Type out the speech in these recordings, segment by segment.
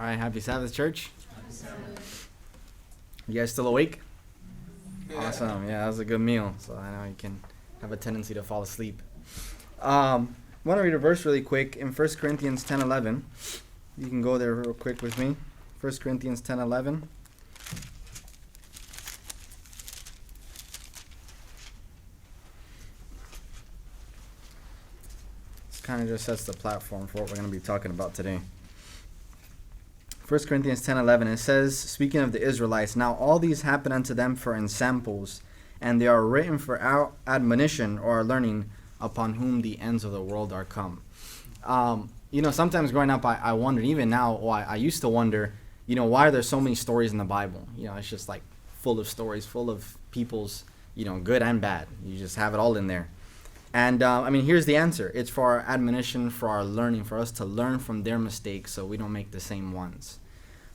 right, happy Sabbath, church. You guys still awake? Awesome. Yeah, that was a good meal. So I know you can have a tendency to fall asleep. I want to read a verse really quick in 1 Corinthians 10:11. You can go there real quick with me. 1 Corinthians 10:11. This kind of just sets the platform for what we're going to be talking about today. 1 Corinthians 10:11, it says, speaking of the Israelites, now all these happen unto them for ensamples, and they are written for our admonition or our learning, upon whom the ends of the world are come. Sometimes growing up, I wondered, even now, I used to wonder, why are there so many stories in the Bible? It's just like full of stories, full of people's, good and bad. You just have it all in there. And here's the answer. It's for our admonition, for our learning, for us to learn from their mistakes so we don't make the same ones.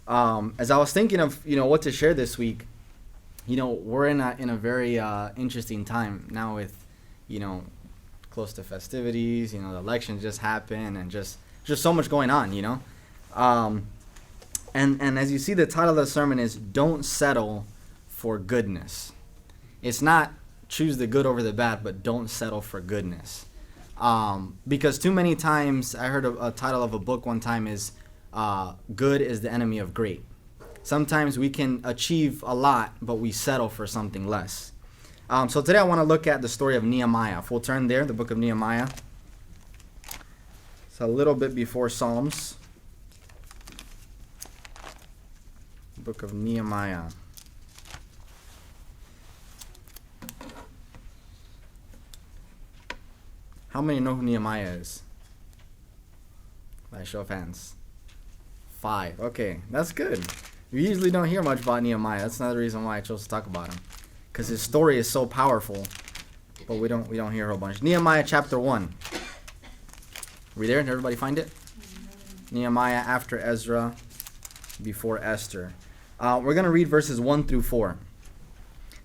As I was thinking of, what to share this week, we're in a very interesting time now with, close to festivities, the elections just happened and just so much going on, And as you see, the title of the sermon is Don't Settle for Goodness. It's not choose the good over the bad, but don't settle for goodness. Because too many times, I heard a title of a book one time is Good is the Enemy of Great. Sometimes we can achieve a lot, but we settle for something less. So today I want to look at the story of Nehemiah. If we'll turn there, the book of Nehemiah. It's a little bit before Psalms. Book of Nehemiah. How many know who Nehemiah is? By show of hands. 5. Okay, that's good. We usually don't hear much about Nehemiah. That's another reason why I chose to talk about him, because his story is so powerful, but we don't hear a whole bunch. Nehemiah chapter 1. We there? Did everybody find it? Nehemiah after Ezra, before Esther. We're going to read verses 1 through 4.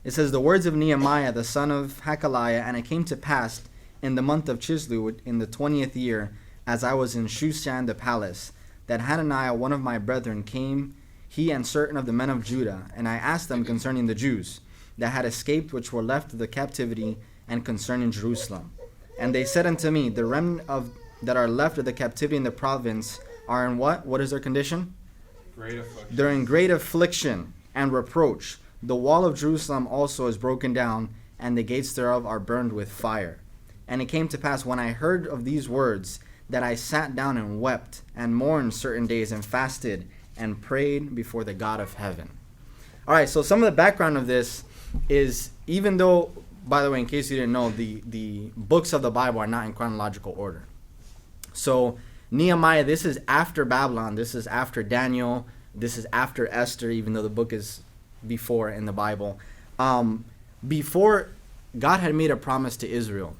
It says, the words of Nehemiah, the son of Hakaliah, and it came to pass in the month of Chislev, in the 20th year, as I was in Shushan the palace, that Hananiah, one of my brethren, came, he and certain of the men of Judah, and I asked them concerning the Jews that had escaped, which were left of the captivity, and concerning Jerusalem. And they said unto me, the remnant that are left of the captivity in the province are in what? What is their condition? Great affliction. They're in great affliction and reproach. The wall of Jerusalem also is broken down, and the gates thereof are burned with fire. And it came to pass, when I heard of these words, that I sat down and wept and mourned certain days and fasted and prayed before the God of heaven. All right, so some of the background of this is, even though, by the way, in case you didn't know, the books of the Bible are not in chronological order. So Nehemiah, this is after Babylon, this is after Daniel, this is after Esther, even though the book is before in the Bible. Before, God had made a promise to Israel,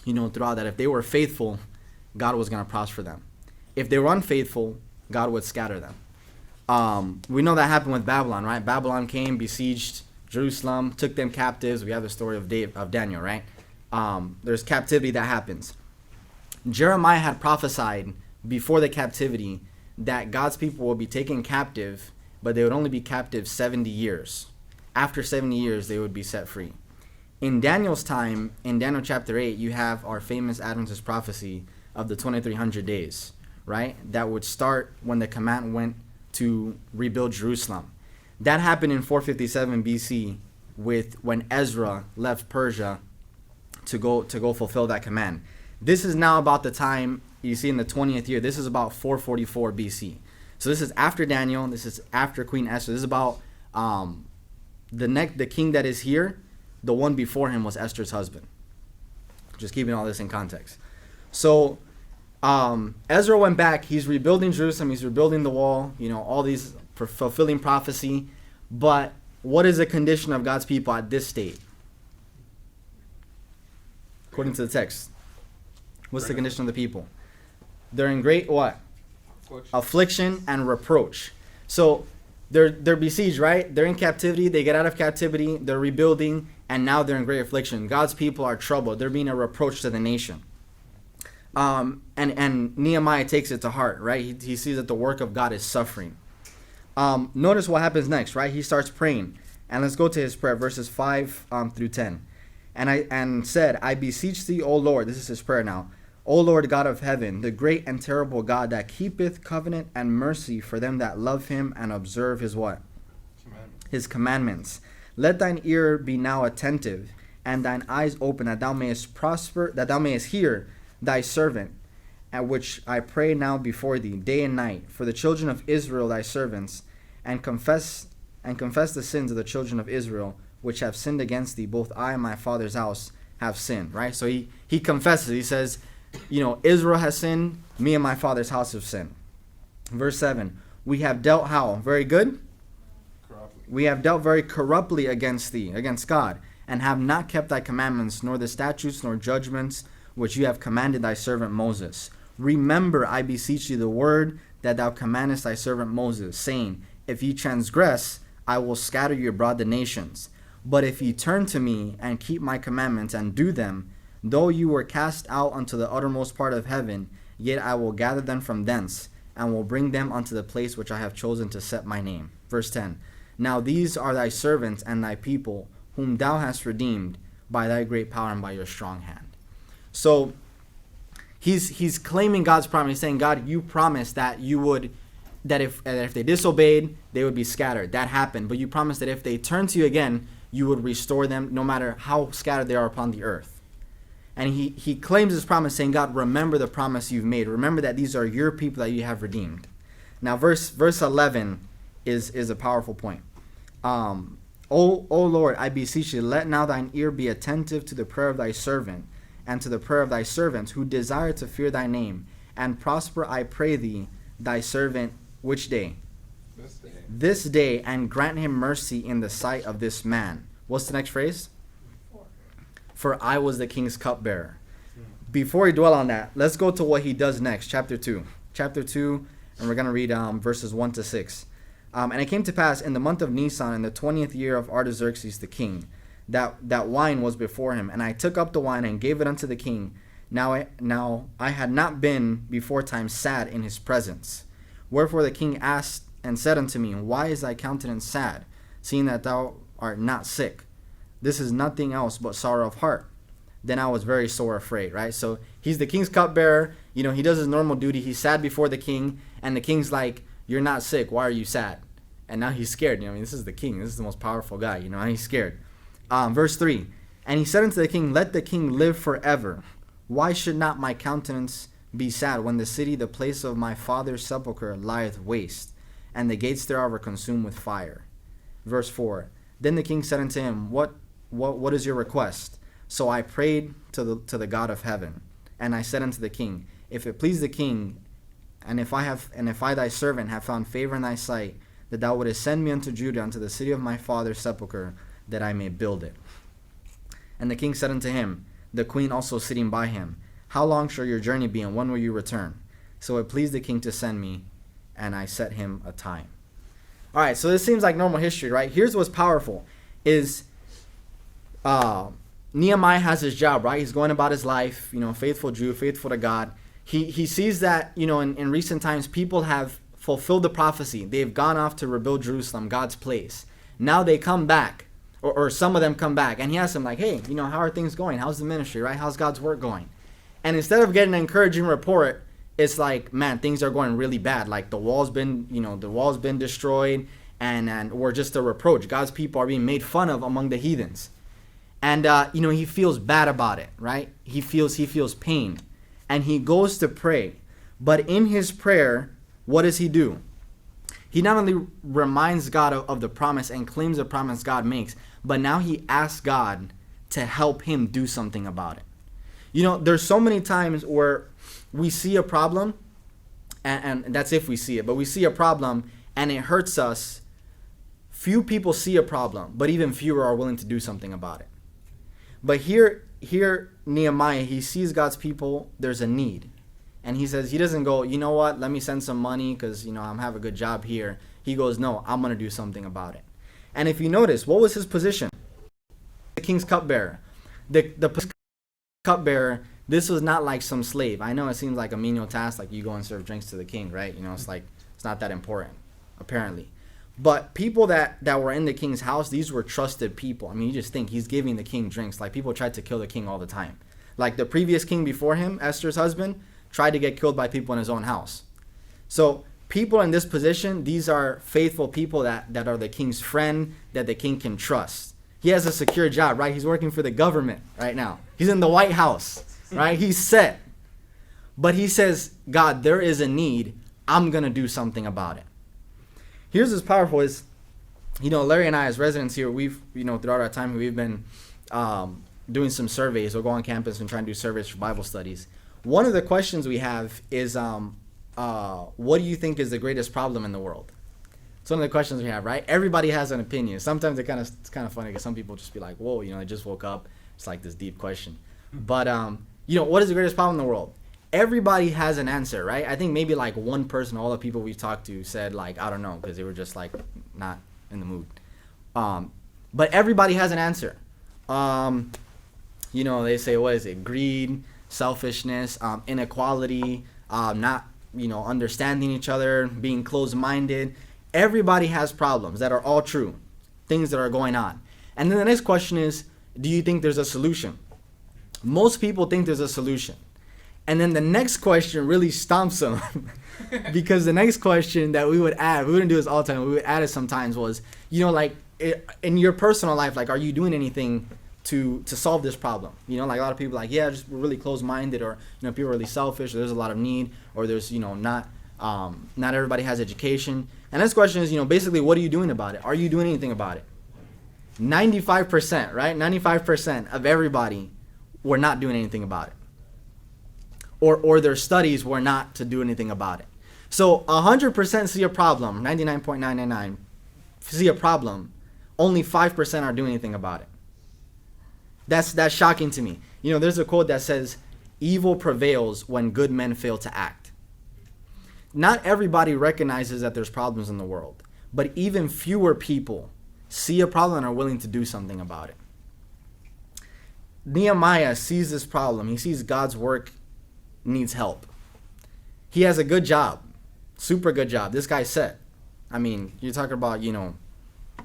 throughout that if they were faithful, God was going to prosper them. If they were unfaithful, God would scatter them. We know that happened with Babylon, right? Babylon came, besieged Jerusalem, took them captives. We have the story of Daniel, right? There's captivity that happens. Jeremiah had prophesied before the captivity that God's people would be taken captive, but they would only be captive 70 years. After 70 years, they would be set free. In Daniel's time, in Daniel chapter 8, you have our famous Adventist prophecy of the 2300 days, right? That would start when the command went to rebuild Jerusalem. That happened in 457 BC when Ezra left Persia to go fulfill that command. This is now about the time you see in the 20th year. This is about 444 BC. So this is after Daniel. This is after Queen Esther. This is about the king that is here. The one before him was Esther's husband. Just keeping all this in context. So Ezra went back. He's rebuilding Jerusalem. He's rebuilding the wall. All these fulfilling prophecy. But what is the condition of God's people at this state? According to the text. What's the condition of the people? They're in great what? Affliction and reproach. So they're besieged, right? They're in captivity. They get out of captivity. They're rebuilding. And now they're in great affliction. God's people are troubled. They're being a reproach to the nation. And Nehemiah takes it to heart, right? He sees that the work of God is suffering. Notice what happens next, right? He starts praying. And let's go to his prayer, verses 5 through 10. And said, I beseech thee, O Lord, this is his prayer now, O Lord God of heaven, the great and terrible God that keepeth covenant and mercy for them that love him and observe his what? His commandments. Let thine ear be now attentive, and thine eyes open, that thou mayest prosper, that thou mayest hear thy servant, at which I pray now before thee, day and night, for the children of Israel thy servants, and confess the sins of the children of Israel, which have sinned against thee. Both I and my father's house have sinned. Right? So he confesses. He says, Israel has sinned, me and my father's house have sinned. Verse 7, we have dealt how? Very good? Corruptly. We have dealt very corruptly against thee, against God, and have not kept thy commandments, nor the statutes, nor judgments, which you have commanded thy servant Moses. Remember, I beseech thee, the word that thou commandest thy servant Moses, saying, if ye transgress, I will scatter you abroad the nations. But if ye turn to me, and keep my commandments, and do them, though you were cast out unto the uttermost part of heaven, yet I will gather them from thence, and will bring them unto the place which I have chosen to set my name. Verse 10, now these are thy servants and thy people, whom thou hast redeemed by thy great power and by your strong hand. So he's claiming God's promise. He's saying, God, you promised that you would, that if they disobeyed, they would be scattered. That happened. But you promised that if they turn to you again, you would restore them no matter how scattered they are upon the earth. And he claims his promise, saying, God, remember the promise you've made. Remember that these are your people that you have redeemed. Now, verse 11 is a powerful point. O Lord, I beseech thee, let now thine ear be attentive to the prayer of thy servant, and to the prayer of thy servants who desire to fear thy name, and prosper, I pray thee, thy servant, which day? This day, and grant him mercy in the sight of this man. What's the next phrase? For I was the king's cupbearer. Before we dwell on that, let's go to what he does next, chapter 2. Chapter 2, and we're going to read verses 1 to 6. And it came to pass in the month of Nisan, in the 20th year of Artaxerxes the king, that wine was before him. And I took up the wine and gave it unto the king. Now I had not been before time sad in his presence. Wherefore the king asked and said unto me, why is thy countenance sad, seeing that thou art not sick? This is nothing else but sorrow of heart. Then I was very sore afraid, right? So he's the king's cupbearer. He does his normal duty. He's sad before the king, and the king's like, you're not sick. Why are you sad? And now he's scared. This is the king. This is the most powerful guy. And he's scared. Verse 3, and he said unto the king, let the king live forever. Why should not my countenance be sad when the city, the place of my father's sepulchre, lieth waste, and the gates thereof are consumed with fire? Verse 4, then the king said unto him, What is your request? So I prayed to the God of heaven, and I said unto the king, if it please the king, and if I thy servant have found favor in thy sight, that thou wouldest send me unto Judah, unto the city of my father's sepulchre, that I may build it. And the king said unto him, the queen also sitting by him, how long shall your journey be, and when will you return? So it pleased the king to send me, and I set him a time. All right, so this seems like normal history, right? Here's what's powerful is Nehemiah has his job, right? He's going about his life, faithful Jew, faithful to God. He sees that, in recent times, people have fulfilled the prophecy. They've gone off to rebuild Jerusalem, God's place. Now they come back, or some of them come back, and he asks them, like, hey, how are things going? How's the ministry, right? How's God's work going? And instead of getting an encouraging report, it's like, man, things are going really bad. Like the wall's been destroyed, and or just a reproach. God's people are being made fun of among the heathens. And, he feels bad about it, right? He feels pain. And he goes to pray. But in his prayer, what does he do? He not only reminds God of the promise and claims the promise God makes, but now he asks God to help him do something about it. There's so many times where we see a problem, and that's if we see it, but we see a problem and it hurts us. Few people see a problem, but even fewer are willing to do something about it. But here Nehemiah, he sees God's people, there's a need. And he says, he doesn't go, you know what, let me send some money because, I'm have a good job here. He goes, no, I'm going to do something about it. And if you notice, what was his position? The king's cupbearer. The cupbearer, this was not like some slave. I know it seems like a menial task, like you go and serve drinks to the king, right? It's like, it's not that important, apparently. But people that were in the king's house, these were trusted people. I mean, you just think he's giving the king drinks. Like, people tried to kill the king all the time. Like, the previous king before him, Esther's husband, tried to get killed by people in his own house. So people in this position, these are faithful people that are the king's friend, that the king can trust. He has a secure job, right? He's working for the government right now. He's in the White House, right? He's set. But he says, God, there is a need. I'm going to do something about it. Here's what's powerful is, Larry and I as residents here, we've, throughout our time, we've been doing some surveys. We'll go on campus and try and do surveys for Bible studies. One of the questions we have is, what do you think is the greatest problem in the world? It's one of the questions we have, right? Everybody has an opinion. Sometimes it's kind of funny because some people just be like, whoa, they just woke up. It's like this deep question. But, what is the greatest problem in the world? Everybody has an answer, right? I think maybe like one person, all the people we've talked to said like, I don't know, because they were just like not in the mood. But everybody has an answer. They say, what is it? Greed, selfishness, inequality, not, understanding each other, being closed-minded. Everybody has problems that are all true, things that are going on. And then the next question is, do you think there's a solution? Most people think there's a solution. And then the next question really stomps them because the next question that we would add, we wouldn't do this all the time, we would add it sometimes was, in your personal life, like, are you doing anything to solve this problem? Like a lot of people like, yeah, just we're really closed-minded, or, people are really selfish, or there's a lot of need, or there's, not everybody has education. And this question is, basically, what are you doing about it? Are you doing anything about it? 95%, right? 95% of everybody were not doing anything about it. Or their studies were not to do anything about it. So 100% see a problem, 99.999 see a problem, only 5% are doing anything about it. That's shocking to me. There's a quote that says, evil prevails when good men fail to act. Not everybody recognizes that there's problems in the world, but even fewer people see a problem and are willing to do something about it. Nehemiah sees this problem. He sees God's work needs help. He has a good job, super good job. This guy's set. I mean, you're talking about,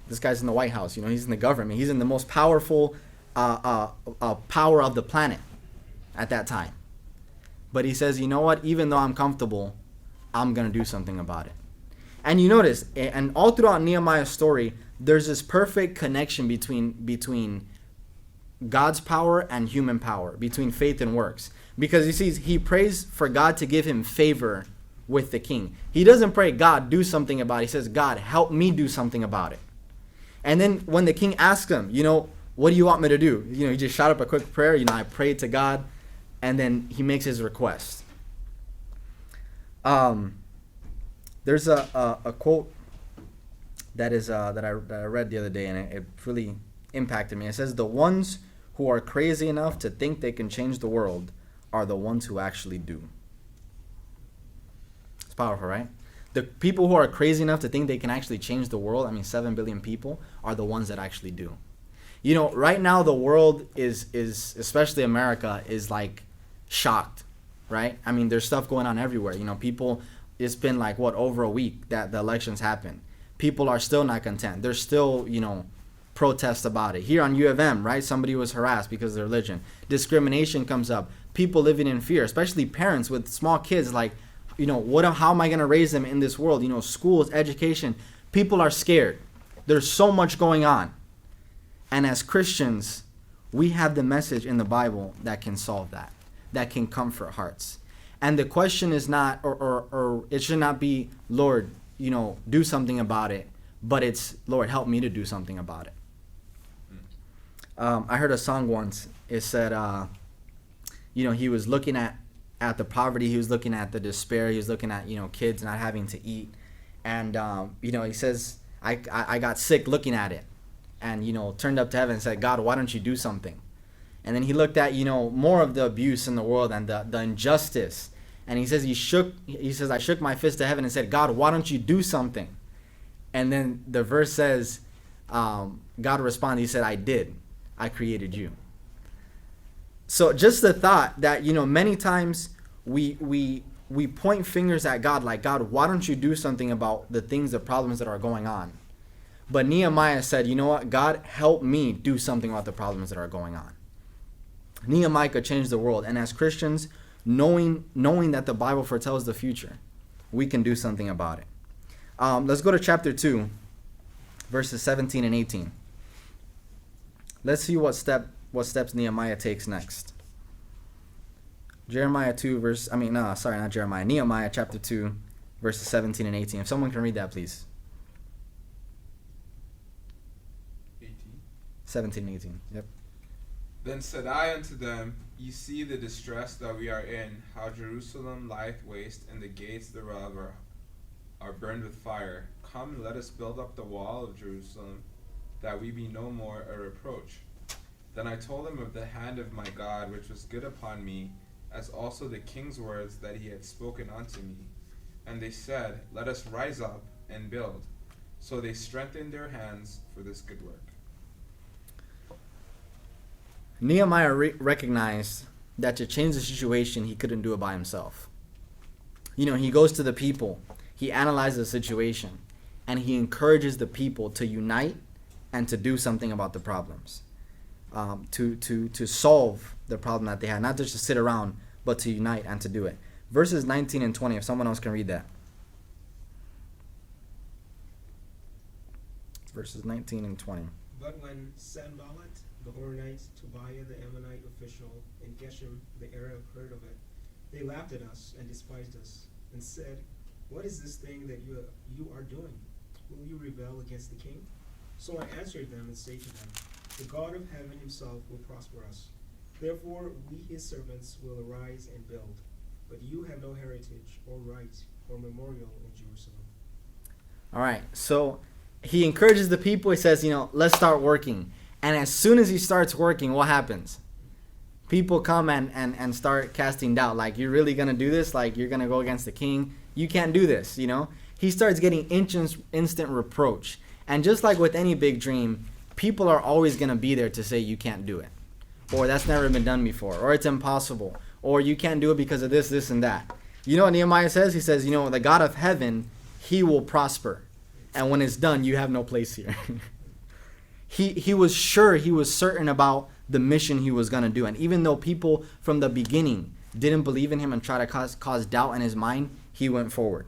this guy's in the White House. He's in the government. He's in the most powerful power of the planet at that time. But he says, you know what? Even though I'm comfortable, I'm going to do something about it. And you notice, and all throughout Nehemiah's story, there's this perfect connection between God's power and human power, between faith and works. Because he prays for God to give him favor with the king. He doesn't pray, God, do something about it. He says, God, help me do something about it. And then when the king asks him, what do you want me to do? He just shot up a quick prayer. I prayed to God, and then he makes his request. There's a quote that I read the other day, and it really impacted me. It says, the ones who are crazy enough to think they can change the world are the ones who actually do. It's powerful, right? The people who are crazy enough to think they can actually change the world, 7 billion people, are the ones that actually do. Right now the world is especially America, is like shocked, right? There's stuff going on everywhere. People, it's been like, over a week that the elections happened. People are still not content. There's still, protests about it. Here on U of M, right? Somebody was harassed because of their religion. Discrimination comes up. People living in fear, especially parents with small kids, like, how am I going to raise them in this world? Schools, education. People are scared. There's so much going on. And as Christians, we have the message in the Bible that can solve that can comfort hearts. And the question is not, or it should not be, Lord, do something about it, but it's, Lord, help me to do something about it. I heard a song once. It said, he was looking at the poverty, he was looking at the despair, he was looking at, kids not having to eat. And, he says, I got sick looking at it, and, turned up to heaven and said, God, why don't you do something? And then he looked at, more of the abuse in the world and the injustice. And he says, I shook my fist to heaven and said, God, why don't you do something? And then the verse says, God responded, he said, I did. I created you. So just the thought that, many times we point fingers at God, like, God, why don't you do something about the problems that are going on? But Nehemiah said, you know what, God, help me do something about the problems that are going on. Nehemiah could change the world. And as Christians, knowing that the Bible foretells the future, we can do something about it. Let's go to chapter 2, verses 17 and 18. Let's see what steps Nehemiah takes next. Nehemiah chapter 2, verses 17 and 18. If someone can read that, please. 17 and 18. Yep. Then said I unto them, Ye see the distress that we are in, how Jerusalem lieth waste, and the gates thereof are burned with fire. Come and let us build up the wall of Jerusalem, that we be no more a reproach. Then I told them of the hand of my God, which was good upon me, as also the king's words that he had spoken unto me. And they said, Let us rise up and build. So they strengthened their hands for this good work. Nehemiah recognized that to change the situation, he couldn't do it by himself. He goes to the people, he analyzes the situation, and he encourages the people to unite and to do something about the problems, to solve the problem that they had, not just to sit around, but to unite and to do it. Verses 19 and 20, if someone else can read that. Verses 19 and 20. But when Sanballat the Horonite, Tobiah the Ammonite official, and Geshem the Arab heard of it, they laughed at us and despised us, and said, What is this thing that you are doing? Will you rebel against the king? So I answered them and said to them, The God of heaven himself will prosper us. Therefore we his servants will arise and build. But you have no heritage or right or memorial in Jerusalem. All right, so he encourages the people. He says, let's start working. And as soon as he starts working, what happens? People come and start casting doubt. Like, you're really going to do this? Like, you're going to go against the king? You can't do this, He starts getting instant reproach. And just like with any big dream, people are always going to be there to say you can't do it. Or that's never been done before. Or it's impossible. Or you can't do it because of this, this, and that. You know what Nehemiah says? He says, the God of heaven, he will prosper. And when it's done, you have no place here. He was sure, he was certain about the mission he was going to do. And even though people from the beginning didn't believe in him and try to cause doubt in his mind, he went forward.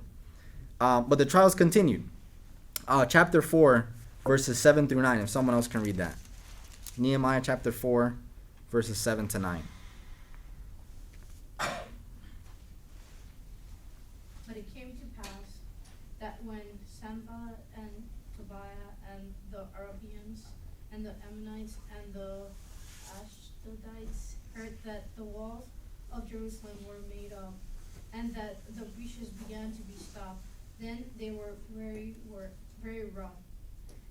But the trials continued. Chapter 4, verses 7 through 9, if someone else can read that. Nehemiah chapter 4, verses 7 to 9. But it came to pass that when Sanballat and Tobiah and the Arabians and the Ammonites and the Ashdodites heard that the walls of Jerusalem were made up, and that the breaches began to be stopped, then they were very wroth,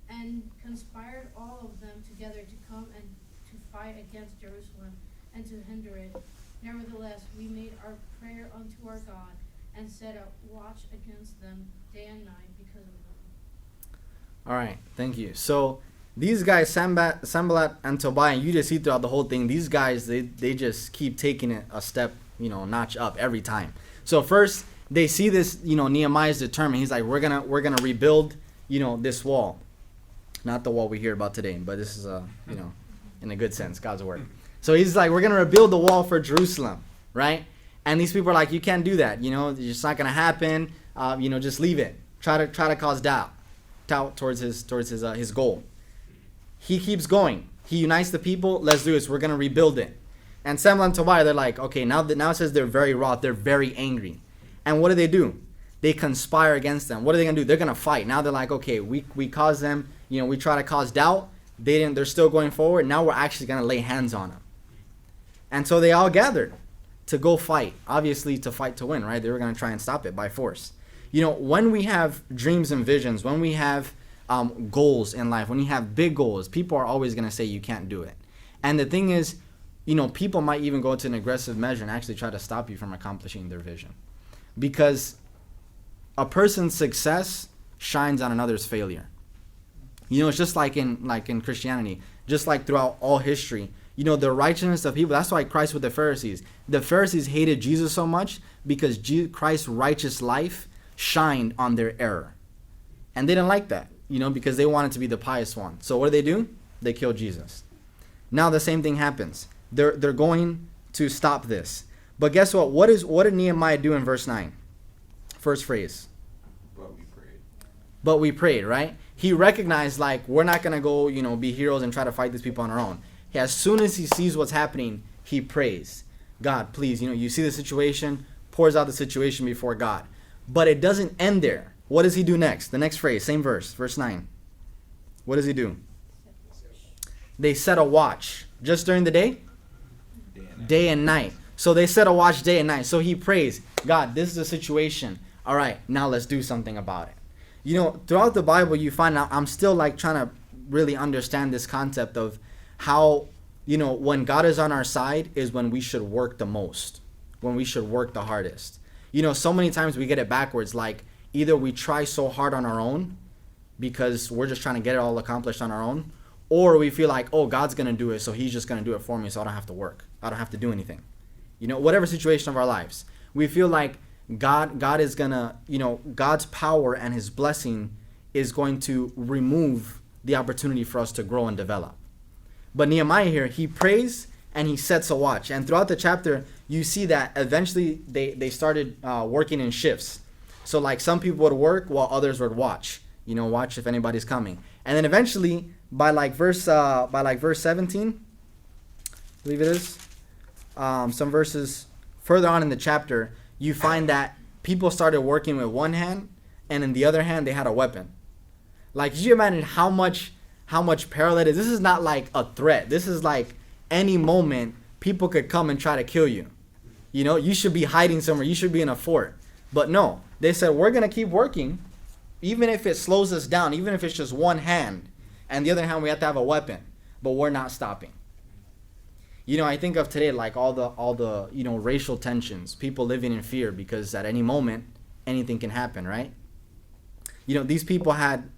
and conspired all of them together to come and to fight against Jerusalem and to hinder it. Nevertheless, we made our prayer unto our God, and set a watch against them day and night because of them. All right, thank you. So these guys, Sanballat and Tobiah, you just see throughout the whole thing, these guys, they just keep taking it a step, notch up every time. So first, they see this, Nehemiah's determined. He's like, we're gonna rebuild, this wall. Not the wall we hear about today, but this is in a good sense, God's word. So he's like, we're gonna rebuild the wall for Jerusalem, right? And these people are like, you can't do that, it's not gonna happen. Just leave it. Try to cause doubt towards his goal. He keeps going. He unites the people. Let's do this. We're gonna rebuild it. And Sanballat and Tobiah, they're like, okay, now it says they're very wroth. They're very angry. And what do? They conspire against them. What are they gonna do? They're gonna fight. Now they're like, okay, we cause them. We try to cause doubt. They're still going forward. Now we're actually gonna lay hands on them. And so they all gathered to go fight. Obviously, to fight to win, right? They were gonna try and stop it by force. When we have dreams and visions, when we have goals in life, when you have big goals, people are always going to say you can't do it. And the thing is, people might even go to an aggressive measure and actually try to stop you from accomplishing their vision. Because a person's success shines on another's failure. It's just like in Christianity, just like throughout all history, the righteousness of people. That's why Christ with the Pharisees. The Pharisees hated Jesus so much because Christ's righteous life shined on their error. And they didn't like that, because they wanted to be the pious one. So what do? They kill Jesus. Now the same thing happens. They're going to stop this. But guess what? What did Nehemiah do in verse 9? First phrase. But we prayed, right? He recognized, we're not going to go, be heroes and try to fight these people on our own. As soon as he sees what's happening, he prays. God, please, you see the situation, pours out the situation before God. But it doesn't end there. What does he do next? The next phrase, same verse 9. What does he do? They set a watch. Just during the day? Day and night. So they set a watch day and night. So he prays, God, this is the situation. All right, now let's do something about it. Throughout the Bible, you find out, I'm still trying to really understand this concept of how, when God is on our side is when we should work the most, when we should work the hardest. So many times we get it backwards. Either we try so hard on our own because we're just trying to get it all accomplished on our own, or we feel like, oh, God's going to do it, so he's just going to do it for me, so I don't have to work. I don't have to do anything. Whatever situation of our lives. We feel like God is going to, God's power and his blessing is going to remove the opportunity for us to grow and develop. But Nehemiah here, he prays and he sets a watch. And throughout the chapter, you see that eventually they started working in shifts. So some people would work while others would watch, watch if anybody's coming. And then eventually by verse 17, I believe it is, some verses further on in the chapter, you find that people started working with one hand, and in the other hand they had a weapon. Could you imagine how much peril it is? This is not a threat. This is any moment people could come and try to kill you. You should be hiding somewhere. You should be in a fort. But no, they said, we're going to keep working, even if it slows us down, even if it's just one hand, and the other hand we have to have a weapon, but we're not stopping. I think of today, all the racial tensions, people living in fear because at any moment, anything can happen, right? These people had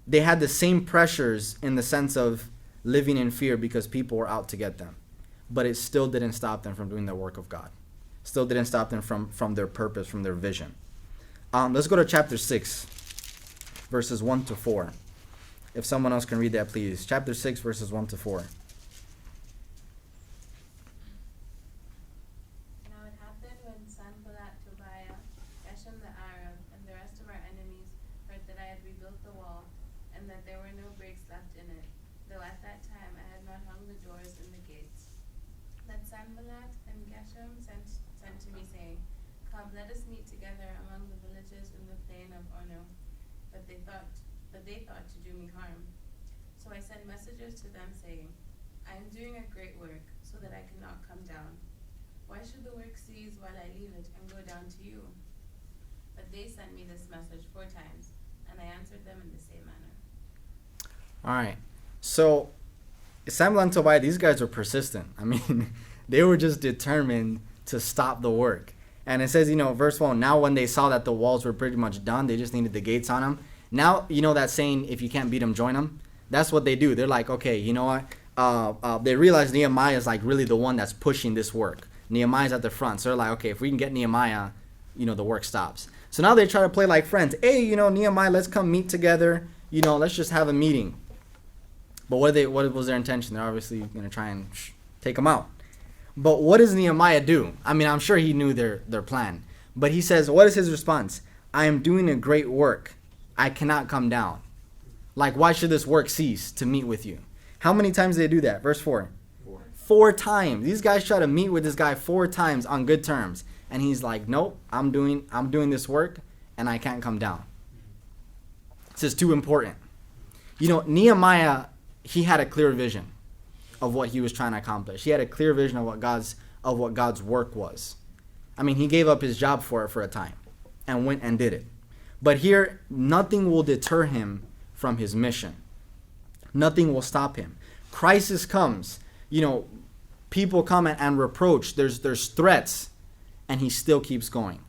the same pressures in the sense of living in fear because people were out to get them. But it still didn't stop them from doing the work of God. Still didn't stop them from their purpose, from their vision. Let's go to chapter 6, verses 1 to 4. If someone else can read that, please. Chapter 6, verses 1 to 4. Let us meet together among the villages in the plain of Ono. But they thought to do me harm. So I sent messengers to them saying, I am doing a great work, so that I cannot come down. Why should the work cease while I leave it and go down to you? But they sent me this message 4 times, and I answered them in the same manner. All right. So Sanballat and Tobiah, these guys were persistent. They were just determined to stop the work. And it says, verse 1, now when they saw that the walls were pretty much done, they just needed the gates on them. Now, that saying, if you can't beat them, join them. That's what they do. They're like, okay, you know what? They realize Nehemiah is really the one that's pushing this work. Nehemiah's at the front. So they're like, okay, if we can get Nehemiah, the work stops. So now they try to play like friends. Hey, Nehemiah, let's come meet together. Let's just have a meeting. But what was their intention? They're obviously going to try and take them out. But what does Nehemiah do? I'm sure he knew their plan. But he says, what is his response? I am doing a great work. I cannot come down. Why should this work cease to meet with you? How many times did they do that? Verse 4. 4 times. These guys try to meet with this guy 4 times on good terms. And he's like, nope, I'm doing this work and I can't come down. This is too important. Nehemiah, he had a clear vision of what he was trying to accomplish. He had a clear vision of what God's work was. He gave up his job for it for a time and went and did it. But here, nothing will deter him from his mission. Nothing will stop him. Crisis comes. People come and reproach. There's threats, and he still keeps going.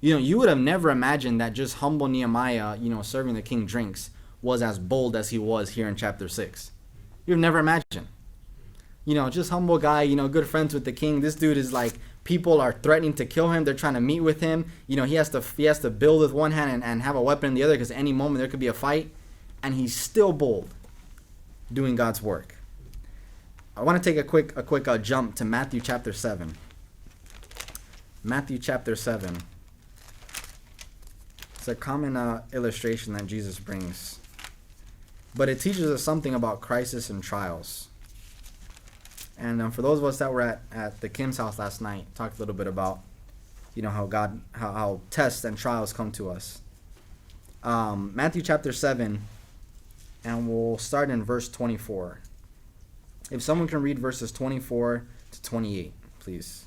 You would have never imagined that just humble Nehemiah, serving the king drinks, was as bold as he was here in chapter 6. You've never imagined. just humble guy, good friends with the king. This dude is like, people are threatening to kill him. They're trying to meet with him. He has to build with one hand and have a weapon in the other, because any moment there could be a fight. And he's still bold, doing God's work. I want to take a quick jump to Matthew chapter 7. Matthew chapter 7. It's a common illustration that Jesus brings. But it teaches us something about crisis and trials. And for those of us that were at the Kim's house last night, talked a little bit about, how tests and trials come to us. Matthew chapter 7, and we'll start in verse 24. If someone can read verses 24 to 28, please.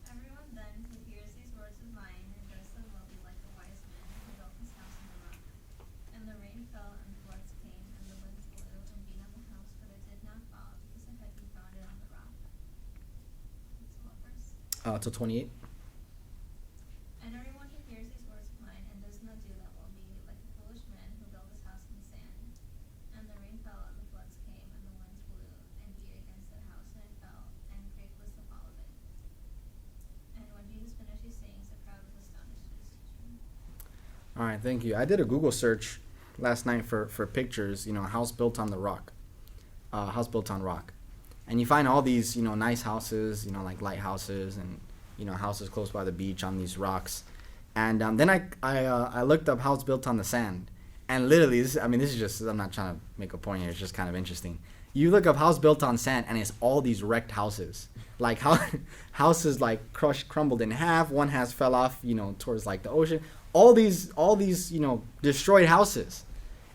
Everyone then who hears these words of mine and does them will be like a wise man who built his house on the rock. And the rain fell, and floods came, and the winds blew and beat on the house, but it did not fall, because it had been founded on the rock. That's what verse? To 28. And everyone who hears these words of mine and does not do them will be like a foolish man who built his house on the sand. And the rain fell, and the floods came, and the winds blew and beat against that house, and it fell, and great was the fall of it. And when Jesus finished these sayings, the crowd was astonished at his teaching. All right, thank you. I did a Google search last night for pictures, a house built on the rock. House built on rock. And you find all these, nice houses, like lighthouses and, houses close by the beach on these rocks. And then I looked up house built on the sand. And literally, this is just, I'm not trying to make a point here, it's just kind of interesting. You look up house built on sand, and it's all these wrecked houses. Like houses like crumbled in half, one has fell off, towards like the ocean. All these, destroyed houses.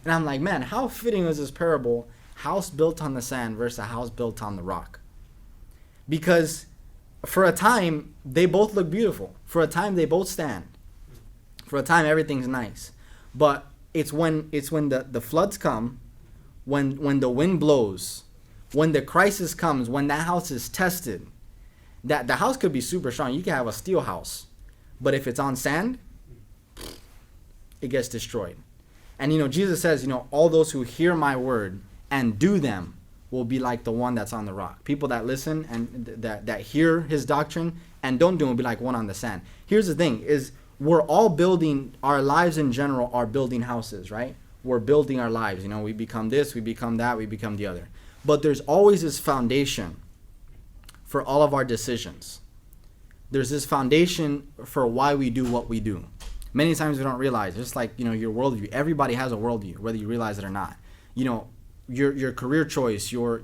And I'm like, man, how fitting is this parable, house built on the sand versus a house built on the rock? Because for a time, they both look beautiful. For a time, they both stand. For a time, everything's nice. But it's when the floods come, when the wind blows, when the crisis comes, when that house is tested, that the house could be super strong. You can have a steel house, but if it's on sand, it gets destroyed. And Jesus says, all those who hear my word and do them will be like the one that's on the rock. People that listen and that hear his doctrine and don't do it will be like one on the sand. Here's the thing, is we're all building, our lives in general are building houses, right? We're building our lives. We become this, we become that, we become the other. But there's always this foundation for all of our decisions. There's this foundation for why we do what we do. Many times we don't realize, just like, your worldview. Everybody has a worldview, whether you realize it or not. Your career choice, your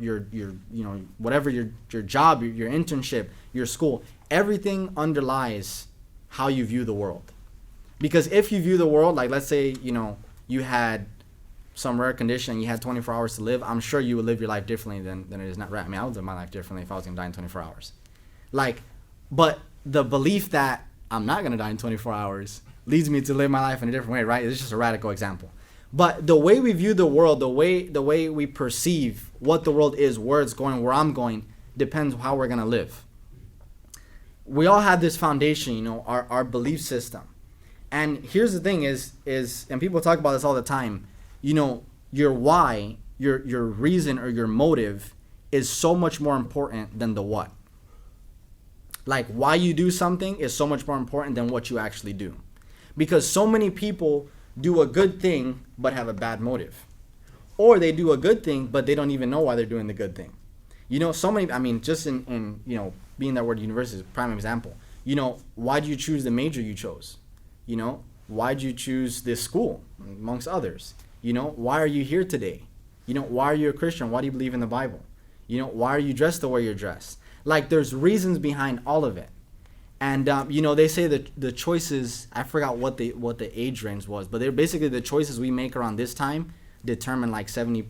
whatever your job, your internship, your school, everything underlies how you view the world. Because if you view the world, like let's say, you had some rare condition and you had 24 hours to live, I'm sure you would live your life differently than it is not right. I mean, I would live my life differently if I was going to die in 24 hours. But the belief that I'm not going to die in 24 hours leads me to live my life in a different way, right? It's just a radical example. But the way we view the world, the way we perceive what the world is, where it's going, where I'm going, depends how we're going to live. We all have this foundation, our belief system. And here's the thing is, and people talk about this all the time, your why, your reason or your motive is so much more important than the what. Like why you do something is so much more important than what you actually do. Because so many people do a good thing but have a bad motive. Or they do a good thing but they don't even know why they're doing the good thing. So many, just in being that word university is a prime example. Why do you choose the major you chose? Why did you choose this school amongst others? Why are you here today? Why are you a Christian? Why do you believe in the Bible? Why are you dressed the way you're dressed? Like there's reasons behind all of it. And they say that the choices, I forgot what the age range was, but they're basically the choices we make around this time determine like 75%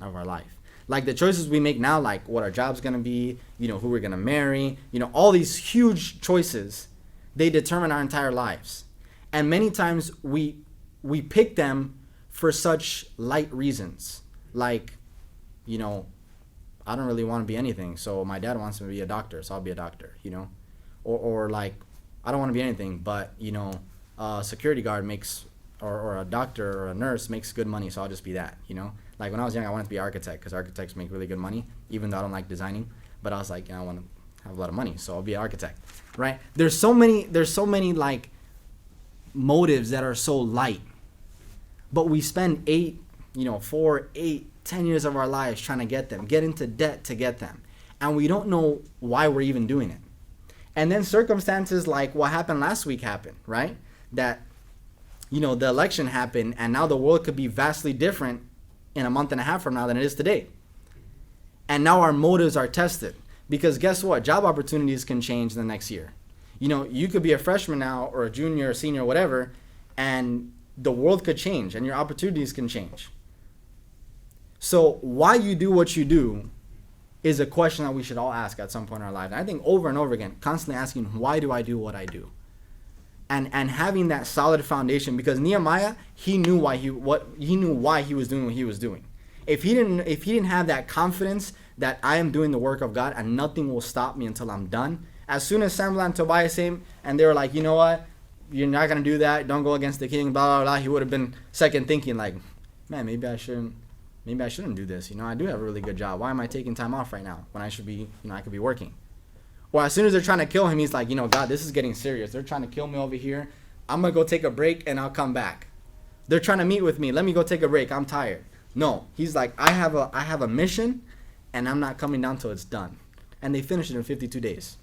of our life. Like the choices we make now, like what our job's gonna be, who we're gonna marry, all these huge choices, they determine our entire lives. And many times we pick them for such light reasons. Like, I don't really want to be anything, so my dad wants me to be a doctor, so I'll be a doctor, Or like, I don't want to be anything, but, a security guard makes or a doctor or a nurse makes good money, so I'll just be that, you know? Like when I was young, I wanted to be an architect because architects make really good money, even though I don't like designing. But I was like, I want to have a lot of money, so I'll be an architect, right? There's so many like motives that are so light, but we spend 4, 8, 10 years of our lives trying to get into debt to get them, and we don't know why we're even doing it. And then circumstances like what happened last week happened, right? That, the election happened, and now the world could be vastly different in a month and a half from now than it is today. And now our motives are tested, because guess what? Job opportunities can change the next year. You could be a freshman now or a junior or senior or whatever, and the world could change and your opportunities can change. So why you do what you do is a question that we should all ask at some point in our life. And I think over and over again, constantly asking, why do I do what I do? And having that solid foundation, because Nehemiah, he knew why he was doing what he was doing. If he didn't have that confidence that I am doing the work of God and nothing will stop me until I'm done. As soon as Sanballat and Tobiah came and they were like, you know what, you're not gonna do that, don't go against the king, blah blah blah, he would have been second thinking like, man, maybe I shouldn't do this. I do have a really good job. Why am I taking time off right now when I should be, I could be working? Or as soon as they're trying to kill him, he's like, God, this is getting serious. They're trying to kill me over here. I'm going to go take a break and I'll come back. They're trying to meet with me. Let me go take a break. I'm tired. No, he's like, I have a mission and I'm not coming down till it's done. And they finished it in 52 days.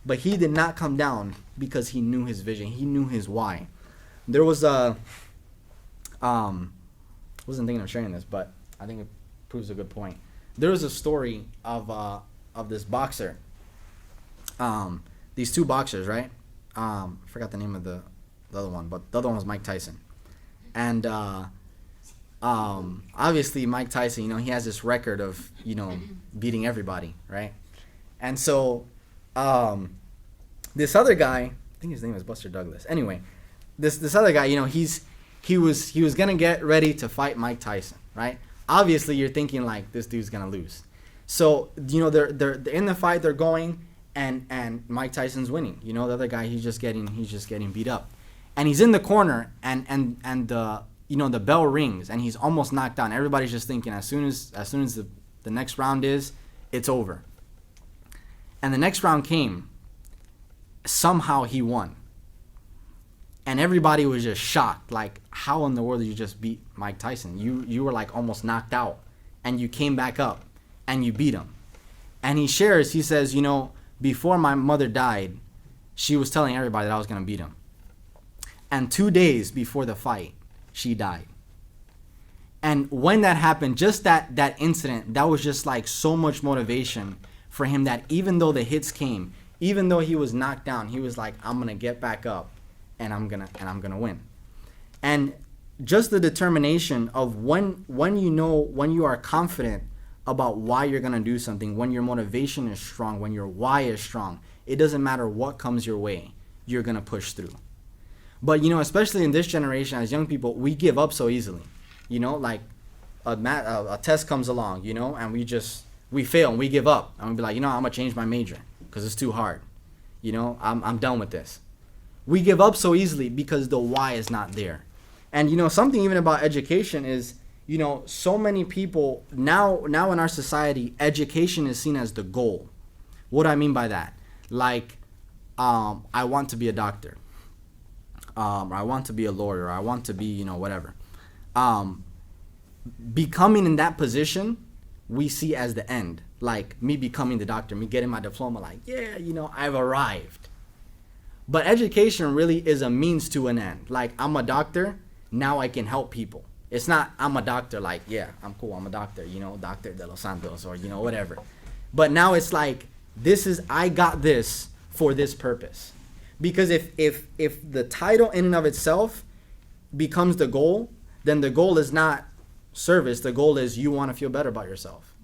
But he did not come down because he knew his vision. He knew his why. There was wasn't thinking of sharing this, but I think it proves a good point. There was a story of this boxer. These two boxers, right? I forgot the name of the other one, but the other one was Mike Tyson. And obviously Mike Tyson, he has this record of, beating everybody, right? And so this other guy, I think his name is Buster Douglas. Anyway, this other guy, he was gonna get ready to fight Mike Tyson, right? Obviously, you're thinking like this dude's gonna lose. So they're in the fight, they're going, and Mike Tyson's winning. The other guy, he's just getting beat up, and he's in the corner, and the bell rings, and he's almost knocked down. Everybody's just thinking as soon as the next round is, it's over. And the next round came. Somehow he won. And everybody was just shocked, like, how in the world did you just beat Mike Tyson? You were like almost knocked out, and you came back up, and you beat him. And he says, before my mother died, she was telling everybody that I was going to beat him. And 2 days before the fight, she died. And when that happened, just that incident, that was just like so much motivation for him, that even though the hits came, even though he was knocked down, he was like, I'm going to get back up. And I'm gonna win. And just the determination of when you are confident about why you're gonna do something, when your motivation is strong, when your why is strong, it doesn't matter what comes your way, you're gonna push through. But especially in this generation, as young people, we give up so easily. Like a test comes along, and we fail and we give up, and we be like, I'm gonna change my major because it's too hard. I'm done with this. We give up so easily because the why is not there. And something even about education is, so many people now in our society, education is seen as the goal. What do I mean by that? Like, I want to be a doctor. Or I want to be a lawyer. Or I want to be, whatever. Becoming in that position, we see as the end. Like me becoming the doctor, me getting my diploma, like, yeah, I've arrived. But education really is a means to an end. Like, I'm a doctor, now I can help people. It's not, I'm a doctor, like, yeah, I'm cool, I'm a doctor, Dr. De Los Santos, or, whatever. But now it's like, I got this for this purpose. Because if the title in and of itself becomes the goal, then the goal is not service. The goal is you want to feel better about yourself.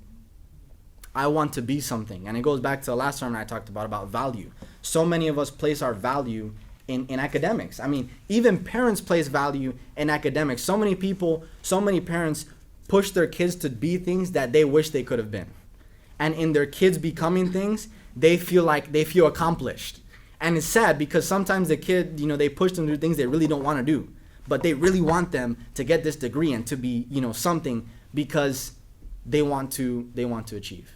I want to be something. And it goes back to the last sermon I talked about value. So many of us place our value in academics. I mean, even parents place value in academics. So many parents push their kids to be things that they wish they could have been. And in their kids becoming things, they feel accomplished. And it's sad because sometimes the kid, they push them to do things they really don't want to do. but they really want them to get this degree and to be, something because they want to achieve.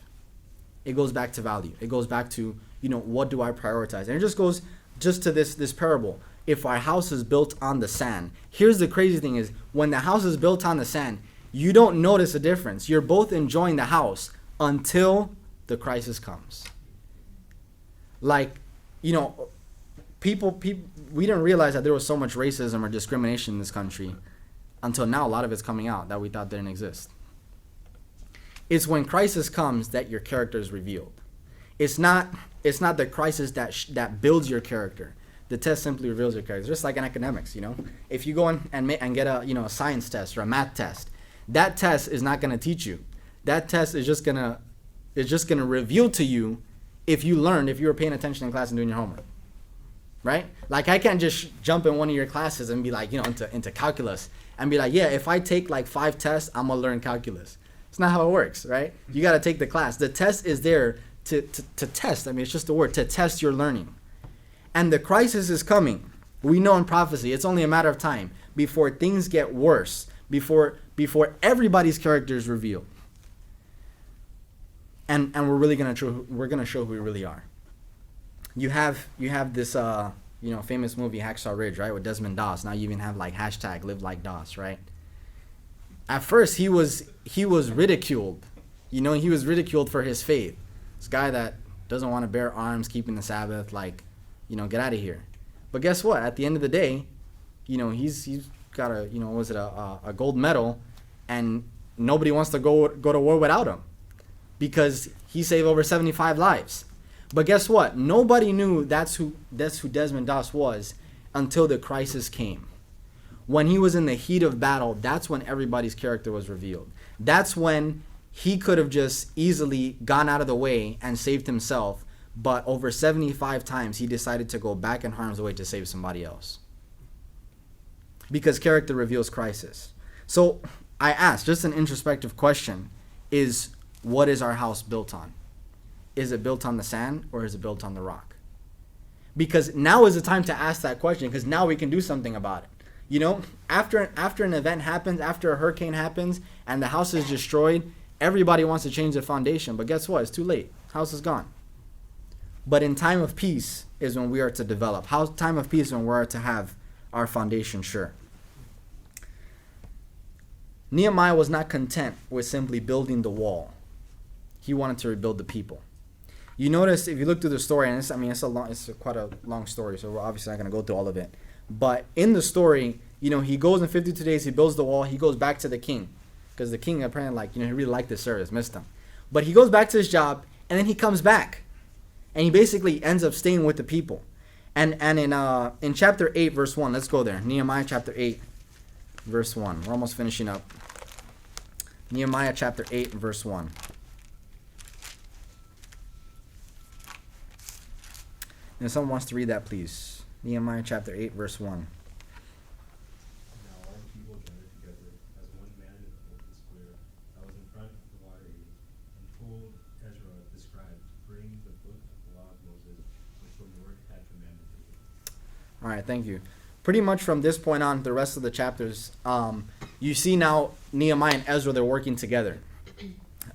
It goes back to value. It goes back to, what do I prioritize? And it just goes to this parable. If our house is built on the sand, here's the crazy thing is when the house is built on the sand, you don't notice a difference. You're both enjoying the house until the crisis comes. Like, people, we didn't realize that there was so much racism or discrimination in this country until now. A lot of it's coming out that we thought didn't exist. It's when crisis comes that your character is revealed. It's not the crisis that builds your character. The test simply reveals your character. Just like in academics, if you go in and get a science test or a math test, that test is not going to teach you. That test is just gonna reveal to you if you learned, if you were paying attention in class and doing your homework, right? Like I can't just jump in one of your classes and be like, into calculus and be like, yeah, if I take like 5 tests, I'm gonna learn calculus. It's not how it works, right? You got to take the class. The test is there to test. I mean, it's just a word, to test your learning. And the crisis is coming. We know in prophecy, it's only a matter of time before things get worse, before everybody's character is revealed. And we're really gonna show who we really are. You have this famous movie Hacksaw Ridge, right, with Desmond Doss. Now you even have like hashtag Live Like Doss, right? At first he was ridiculed. He was ridiculed for his faith. This guy that doesn't want to bear arms, keeping the Sabbath, like, get out of here. But guess what? At the end of the day, he's got a gold medal, and nobody wants to go to war without him because he saved over 75 lives. But guess what? Nobody knew that's who Desmond Doss was until the crisis came. When he was in the heat of battle, that's when everybody's character was revealed. That's when he could have just easily gone out of the way and saved himself, but over 75 times he decided to go back in harm's way to save somebody else. Because character reveals crisis. So I asked, just an introspective question, is what is our house built on? Is it built on the sand or is it built on the rock? Because now is the time to ask that question, because now we can do something about it. After an event happens, after a hurricane happens, and the house is destroyed, everybody wants to change the foundation. But guess what? It's too late. House is gone. But in time of peace is when we are to develop. Time of peace is when we are to have our foundation sure. Nehemiah was not content with simply building the wall. He wanted to rebuild the people. You notice, if you look through the story, and it's quite a long story, so we're obviously not going to go through all of it. But in the story, he goes in 52 days, he builds the wall, he goes back to the king. Because the king apparently, he really liked this service, missed him. But he goes back to his job, and then he comes back. And he basically ends up staying with the people. And in chapter 8, verse 1, let's go there. Nehemiah chapter 8, verse 1. We're almost finishing up. Nehemiah chapter 8, verse 1. And if someone wants to read that, please. Nehemiah chapter 8, verse 1. Now all the people gathered together as one man in the open square that was in front of the water gate, and told Ezra the scribe to bring the book of the law of Moses, which the Lord had commanded him. All right, thank you. Pretty much from this point on, the rest of the chapters, you see now Nehemiah and Ezra, they're working together.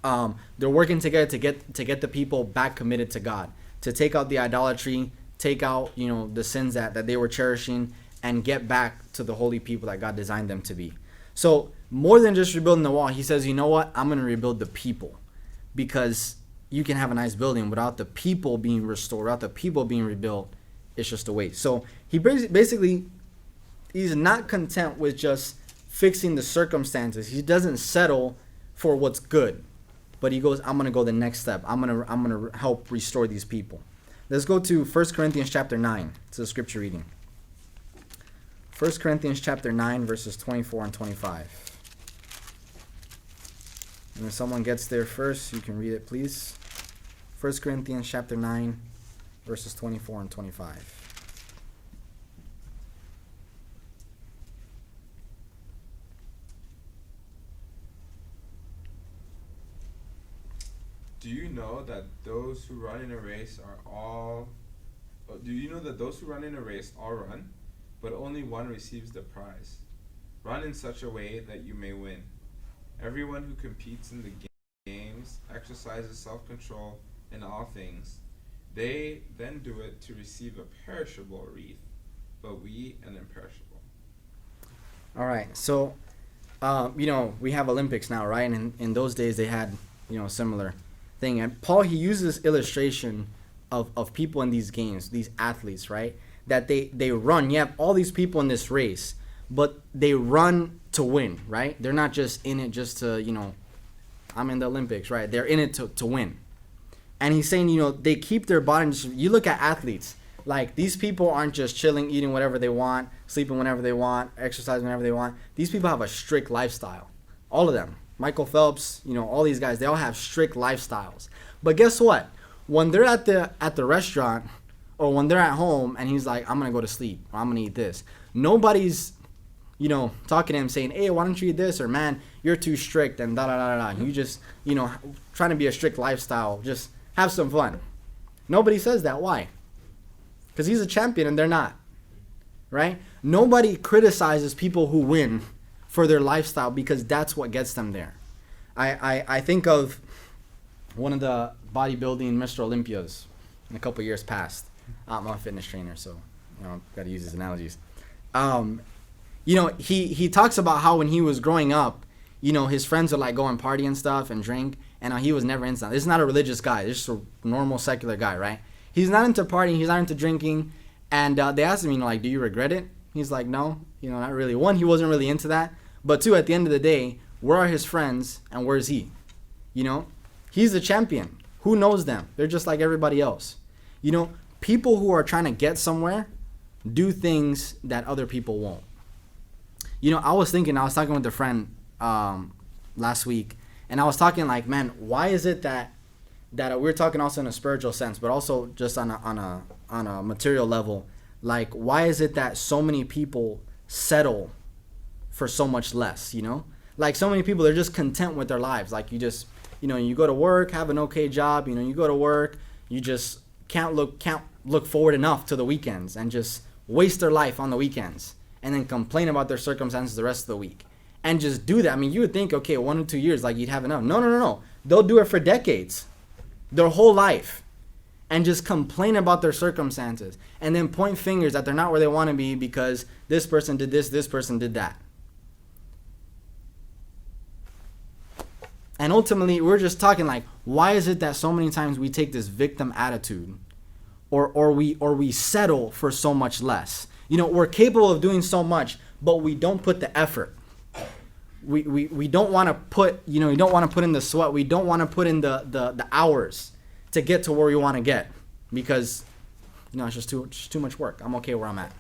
They're working together to get the people back committed to God, to take out the idolatry, take out the sins that they were cherishing, and get back to the holy people that God designed them to be. So more than just rebuilding the wall, he says, you know what? I'm going to rebuild the people, because you can have a nice building without the people being restored, without the people being rebuilt. It's just a waste. So he basically, he's not content with just fixing the circumstances. He doesn't settle for what's good, but he goes, I'm going to go the next step. I'm going to help restore these people. Let's go to 1 Corinthians chapter 9. It's a scripture reading. 1 Corinthians chapter 9, verses 24 and 25. And if someone gets there first, you can read it, please. 1 Corinthians chapter 9, verses 24 and 25. Do you know that those who run in a race all run, but only one receives the prize. Run in such a way that you may win. Everyone who competes in the games exercises self-control in all things. They then do it to receive a perishable wreath, but we an imperishable. All right, so we have Olympics now, right? And in those days they had a similar thing. And Paul, he uses illustration of people in these games, these athletes, right? That they run. You have all these people in this race, but they run to win, right? They're not just in it just to, I'm in the Olympics, right? They're in it to win. And he's saying, they keep their body. You look at athletes, like these people aren't just chilling, eating whatever they want, sleeping whenever they want, exercising whenever they want. These people have a strict lifestyle. All of them. Michael Phelps, all these guys, they all have strict lifestyles. But guess what? When they're at the restaurant or when they're at home and he's like, I'm going to go to sleep or I'm going to eat this, nobody's, talking to him saying, hey, why don't you eat this? Or, man, you're too strict and da-da-da-da-da. You just, trying to be a strict lifestyle. Just have some fun. Nobody says that. Why? Because he's a champion and they're not. Right? Nobody criticizes people who win for their lifestyle because that's what gets them there. I think of one of the bodybuilding Mr. Olympias in a couple years past. I'm a fitness trainer, so got to use his analogies. He talks about how when he was growing up, his friends would like go and party and stuff and drink, and he was never into that. This is not a religious guy. This is just a normal secular guy, right? He's not into partying. He's not into drinking. And they asked him, do you regret it? He's like, no, not really. One, he wasn't really into that. But two, at the end of the day, where are his friends and where's he? He's the champion. Who knows them? They're just like everybody else. People who are trying to get somewhere do things that other people won't. I was talking with a friend last week, and I was talking like, man, why is it that we're talking also in a spiritual sense, but also just on a material level, like why is it that so many people settle for so much less? Like so many people, they're just content with their lives. Like you just, you go to work, have an okay job, you go to work, you just can't look forward enough to the weekends and just waste their life on the weekends and then complain about their circumstances the rest of the week and just do that. You would think, okay, 1 or 2 years, like you'd have enough. No. They'll do it for decades, their whole life, and just complain about their circumstances and then point fingers that they're not where they want to be because this person did this person did that. And ultimately, we're just talking like, why is it that so many times we take this victim attitude or we settle for so much less? We're capable of doing so much, but we don't put the effort. We don't want to put, you don't want to put in the sweat. We don't want to put in the hours to get to where we want to get because, it's just too much work. I'm okay where I'm at.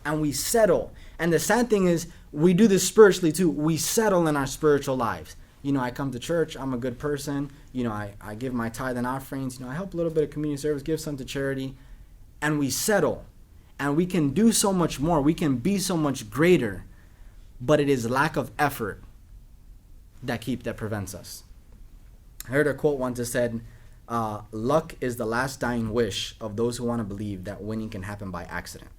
And we settle. And the sad thing is we do this spiritually too. We settle in our spiritual lives. I come to church, I'm a good person, I give my tithe and offerings, I help a little bit of community service, give some to charity, and we settle. And we can do so much more, we can be so much greater, but it is lack of effort that prevents us. I heard a quote once that said, luck is the last dying wish of those who want to believe that winning can happen by accident.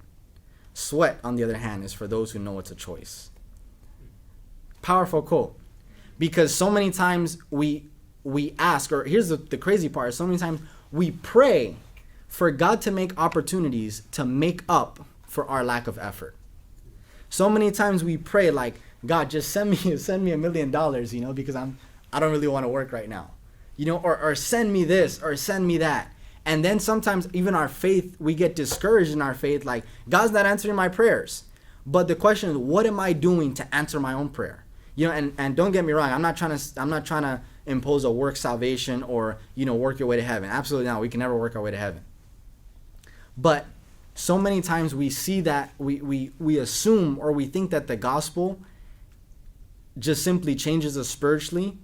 Sweat, on the other hand, is for those who know it's a choice. Powerful quote. Because so many times we ask, or here's the crazy part, so many times we pray for God to make opportunities to make up for our lack of effort. So many times we pray like, God, just send me $1 million, because I don't really want to work right now. Or send me this or send me that. And then sometimes even our faith, we get discouraged in our faith, like God's not answering my prayers. But the question is, what am I doing to answer my own prayer? And don't get me wrong, I'm not trying to impose a work salvation or, work your way to heaven. Absolutely not. We can never work our way to heaven. But so many times we see that we assume or we think that the gospel just simply changes us spiritually,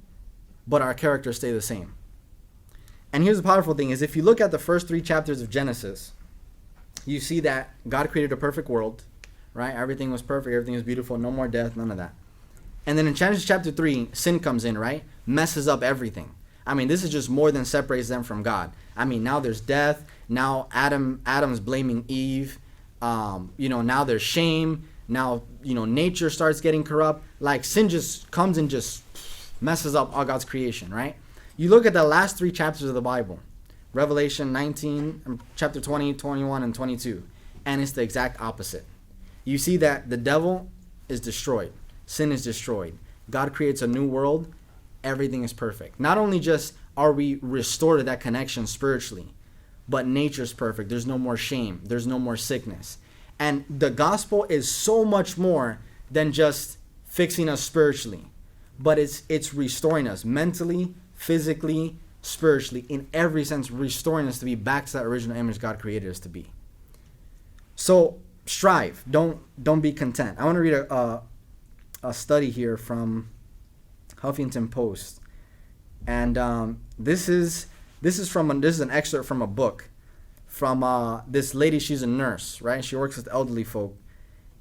but our characters stay the same. And here's the powerful thing is if you look at the first 3 chapters of Genesis, you see that God created a perfect world, right? Everything was perfect. Everything was beautiful. No more death, none of that. And then in Genesis chapter 3, sin comes in, right? Messes up everything. This is just more than separates them from God. Now there's death. Now Adam's blaming Eve. Now there's shame. Now, nature starts getting corrupt. Like, sin just comes and just messes up all God's creation, right? You look at the last 3 chapters of the Bible, Revelation 19, chapter 20, 21, and 22, and it's the exact opposite. You see that the devil is destroyed. Sin is destroyed. God creates a new world. Everything is perfect. Not only just are we restored to that connection spiritually, but nature's perfect. There's no more shame. There's no more sickness. And the gospel is so much more than just fixing us spiritually, but it's restoring us mentally, physically, spiritually, in every sense, restoring us to be back to that original image God created us to be. So strive. Don't be content. I want to read a study here from Huffington Post, and this is an excerpt from a book from this lady. She's a nurse, right? She works with elderly folk,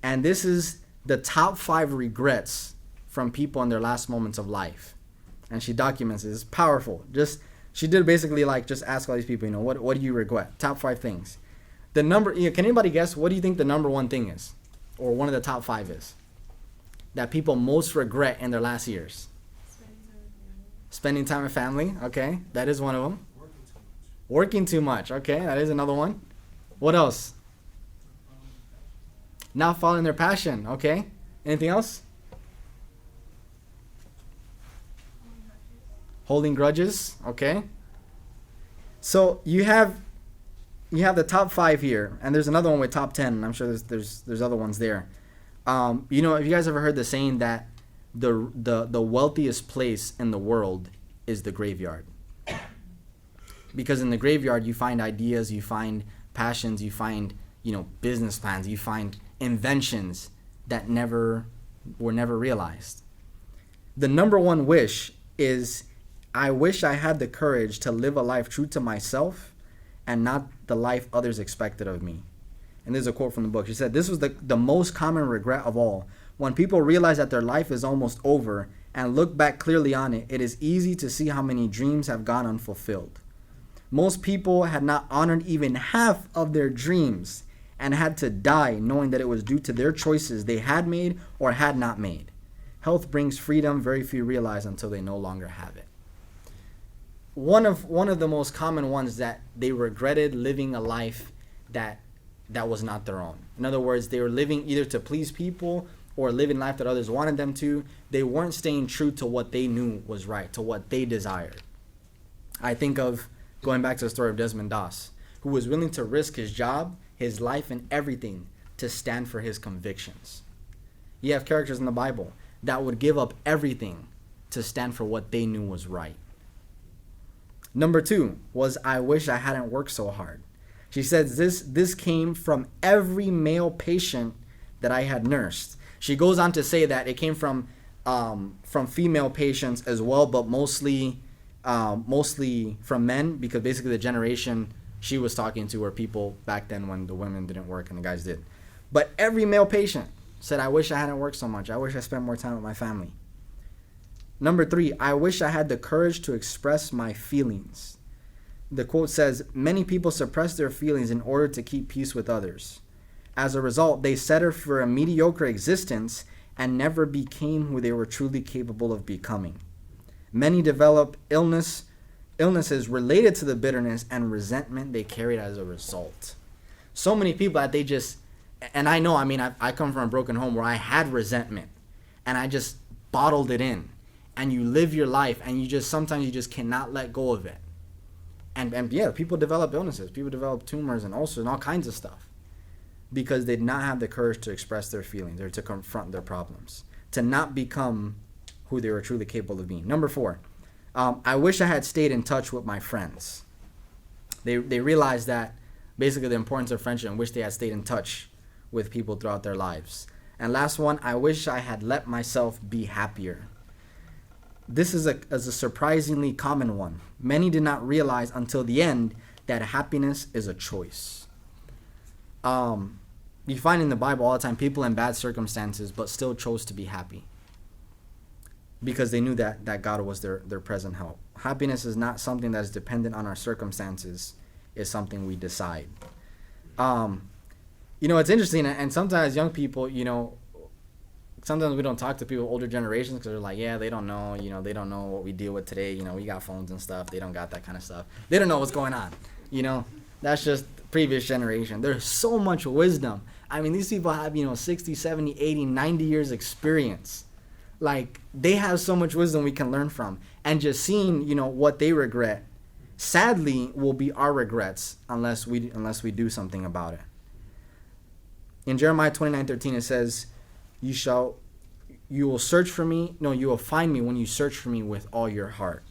and this is the top 5 regrets from people in their last moments of life, and she documents it. It's powerful. She did basically just ask all these people, what do you regret? Top 5 things. The number, can anybody guess? What do you think the number 1 thing is, or one of the top 5 is, that people most regret in their last years? Spending time with family. Okay, that is one of them. Working too much. Okay, that is another one. What else? Not following their passion. Okay. Anything else? Holding grudges. Okay. So you have the top 5 here, and there's another one with top 10. And I'm sure there's other ones there. Have you guys ever heard the saying that the wealthiest place in the world is the graveyard? Because in the graveyard you find ideas, you find passions, you find business plans, you find inventions that were never realized. The number 1 wish is, I wish I had the courage to live a life true to myself and not the life others expected of me. And there's a quote from the book. She said, this was the most common regret of all. When people realize that their life is almost over and look back clearly on it, it is easy to see how many dreams have gone unfulfilled. Most people had not honored even half of their dreams and had to die knowing that it was due to their choices they had made or had not made. Health brings freedom. Very few realize until they no longer have it. One of the most common ones, that they regretted living a life that was not their own. In other words, they were living either to please people or living life that others wanted them to. They weren't staying true to what they knew was right, to what they desired. I think of going back to the story of Desmond Doss, who was willing to risk his job, his life, and everything to stand for his convictions. You have characters in the Bible that would give up everything to stand for what they knew was right. Number 2 was, I wish I hadn't worked so hard. She says this came from every male patient that I had nursed. She goes on to say that it came from female patients as well, but mostly from men, because basically the generation she was talking to were people back then when the women didn't work and the guys did. But every male patient said, I wish I hadn't worked so much. I wish I spent more time with my family. Number 3, I wish I had the courage to express my feelings. The quote says, many people suppress their feelings in order to keep peace with others. As a result, they settled for a mediocre existence and never became who they were truly capable of becoming. Many develop illnesses related to the bitterness and resentment they carried as a result. So many people that they just, and I know, I come from a broken home where I had resentment and I just bottled it in. And you live your life and sometimes you just cannot let go of it. And yeah, people develop illnesses. People develop tumors and ulcers and all kinds of stuff because they did not have the courage to express their feelings or to confront their problems, to not become who they were truly capable of being. Number 4, I wish I had stayed in touch with my friends. They realized that basically the importance of friendship and wish they had stayed in touch with people throughout their lives. And last one, I wish I had let myself be happier. This is a surprisingly common one. Many did not realize until the end that happiness is a choice. You find in the Bible all the time people in bad circumstances but still chose to be happy because they knew that God was their present help. Happiness is not something that is dependent on our circumstances. It's something we decide. It's interesting, and sometimes young people, sometimes we don't talk to people older generations because they're like, yeah, they don't know, they don't know what we deal with today. We got phones and stuff. They don't got that kind of stuff. They don't know what's going on. That's just the previous generation. There's so much wisdom. I mean, these people have, 60, 70, 80, 90 years experience. Like, they have so much wisdom we can learn from. And just seeing, what they regret, sadly, will be our regrets unless we do something about it. In Jeremiah 29:13, it says, you will search for me. No, you will find me when you search for me with all your heart.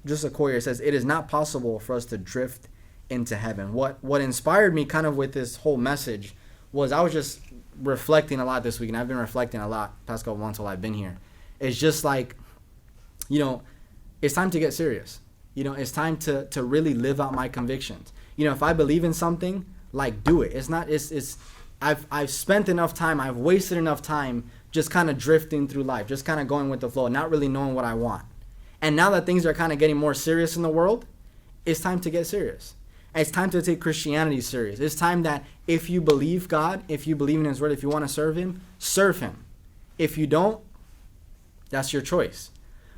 Just a quote here, it says, it is not possible for us to drift into heaven. What inspired me kind of with this whole message was I was just reflecting a lot this week, and I've been reflecting a lot past couple months while I've been here. It's just like, it's time to get serious. It's time to really live out my convictions. If I believe in something, like, do it. I've spent enough time, I've wasted enough time just kind of drifting through life, just kind of going with the flow, not really knowing what I want. And now that things are kind of getting more serious in the world, it's time to get serious. It's time to take Christianity serious. It's time that if you believe God, if you believe in His Word, if you want to serve Him, serve Him. If you don't, that's your choice.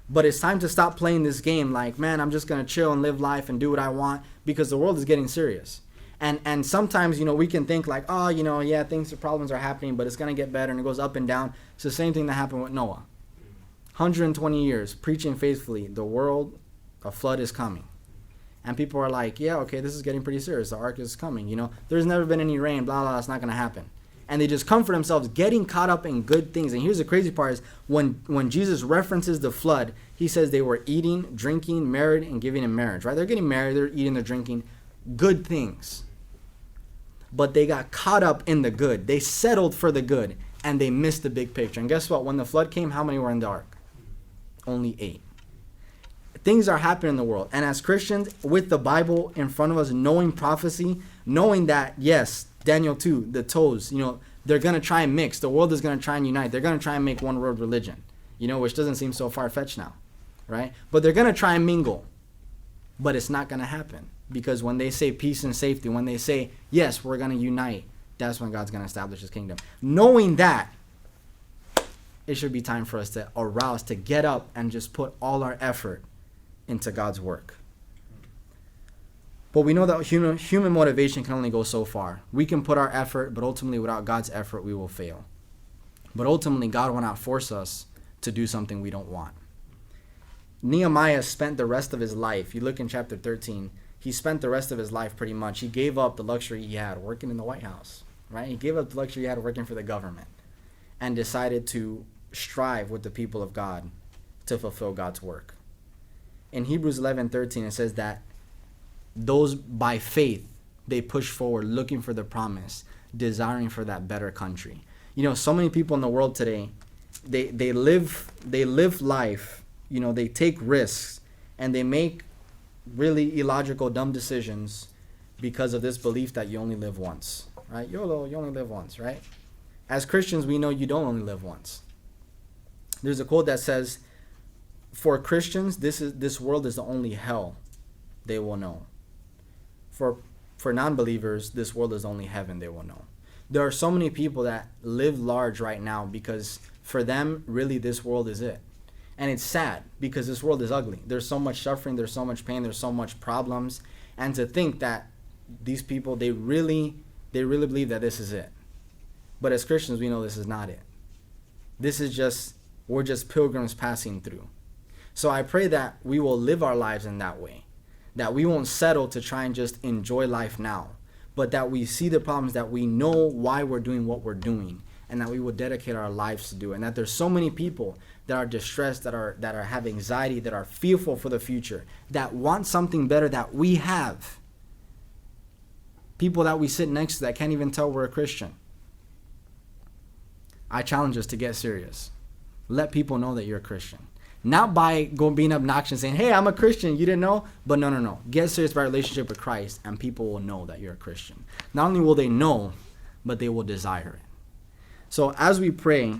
But it's time to stop playing this game like, man, I'm just going to chill and live life and do what I want, because the world is getting serious. And sometimes, we can think like, oh, yeah, problems are happening, but it's going to get better, and it goes up and down. It's the same thing that happened with Noah. 120 years preaching faithfully, the world, a flood is coming. And people are like, yeah, okay, this is getting pretty serious. The ark is coming, There's never been any rain, blah, blah, it's not going to happen. And they just comfort themselves getting caught up in good things. And here's the crazy part is when Jesus references the flood, He says they were eating, drinking, married, and giving in marriage, right? They're getting married, they're eating, they're drinking, good things. But they got caught up in the good. They settled for the good, and they missed the big picture. And guess what? When the flood came, how many were in the ark? Only 8. Things are happening in the world. And as Christians, with the Bible in front of us, knowing prophecy, knowing that, yes, Daniel 2, the toes, they're going to try and mix. The world is going to try and unite. They're going to try and make one world religion, which doesn't seem so far-fetched now, right? But they're going to try and mingle. But it's not going to happen. Because when they say peace and safety, when they say, yes, we're going to unite, that's when God's going to establish His kingdom. Knowing that, it should be time for us to arouse, to get up and just put all our effort into God's work. But we know that human motivation can only go so far. We can put our effort, but ultimately without God's effort, we will fail. But ultimately, God will not force us to do something we don't want. Nehemiah spent the rest of his life, you look in chapter 13, he spent the rest of his life pretty much. He gave up the luxury he had working in the White House, right? He gave up the luxury he had working for the government and decided to strive with the people of God to fulfill God's work. In Hebrews 11:13, it says that those by faith, they push forward looking for the promise, desiring for that better country. So many people in the world today, they live life, they take risks, and they make really illogical, dumb decisions because of this belief that you only live once, right? YOLO, you only live once, right? As Christians, we know you don't only live once. There's a quote that says, for Christians, this world is the only hell they will know. For non-believers, this world is only heaven they will know. There are so many people that live large right now because for them, really, this world is it. And it's sad because this world is ugly. There's so much suffering, there's so much pain, there's so much problems. And to think that these people, they really believe that this is it. But as Christians, we know this is not it. We're just pilgrims passing through. So I pray that we will live our lives in that way. That we won't settle to try and just enjoy life now. But that we see the problems, that we know why we're doing what we're doing. And that we will dedicate our lives to do it. And that there's so many people that are distressed, that have anxiety, that are fearful for the future, that want something better that we have. People that we sit next to that can't even tell we're a Christian. I challenge us to get serious. Let people know that you're a Christian. Not by being obnoxious and saying, hey, I'm a Christian, you didn't know? But no. Get serious about a relationship with Christ, and people will know that you're a Christian. Not only will they know, but they will desire it. So as we pray,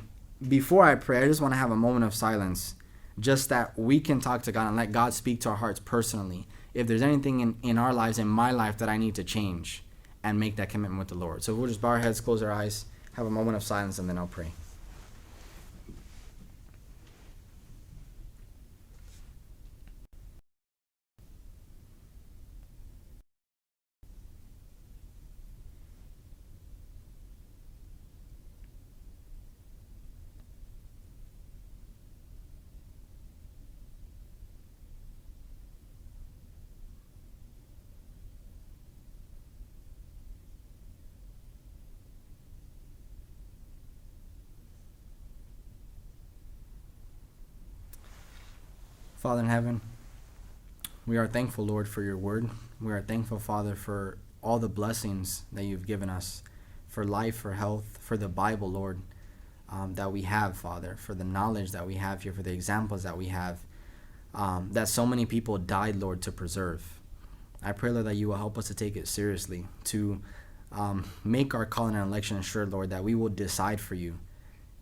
before I pray, I just want to have a moment of silence, just that we can talk to God and let God speak to our hearts personally. If there's anything in our lives, in my life, that I need to change, and make that commitment with the Lord. So we'll just bow our heads, close our eyes, have a moment of silence, and then I'll pray. Father in heaven, we are thankful, Lord, for your word. We are thankful, Father, for all the blessings that you've given us, for life, for health, for the Bible, Lord, that we have, Father, for the knowledge that we have here, for the examples that we have, that so many people died, Lord, to preserve. I pray, Lord, that you will help us to take it seriously, to make our calling and election sure, Lord, that we will decide for you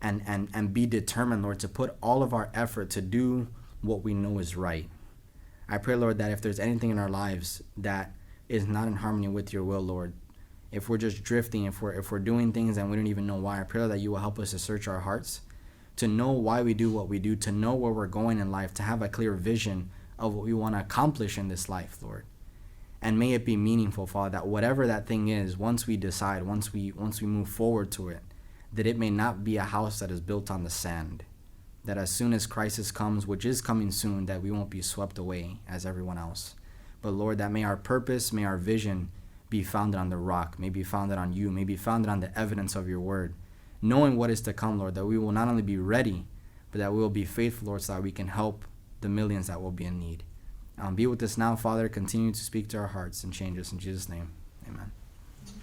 and be determined, Lord, to put all of our effort to do what we know is right. I pray, Lord, that if there's anything in our lives that is not in harmony with your will, Lord, if we're just drifting, if we're doing things and we don't even know why, I pray, Lord, that you will help us to search our hearts, to know why we do what we do, to know where we're going in life, to have a clear vision of what we want to accomplish in this life, Lord. And may it be meaningful, Father, that whatever that thing is, once we decide, once we move forward to it, that it may not be a house that is built on the sand, that as soon as crisis comes, which is coming soon, that we won't be swept away as everyone else. But Lord, that may our purpose, may our vision be founded on the rock, may be founded on you, may be founded on the evidence of your word, knowing what is to come, Lord, that we will not only be ready, but that we will be faithful, Lord, so that we can help the millions that will be in need. Be with us now, Father. Continue to speak to our hearts and change us. In Jesus' name, amen.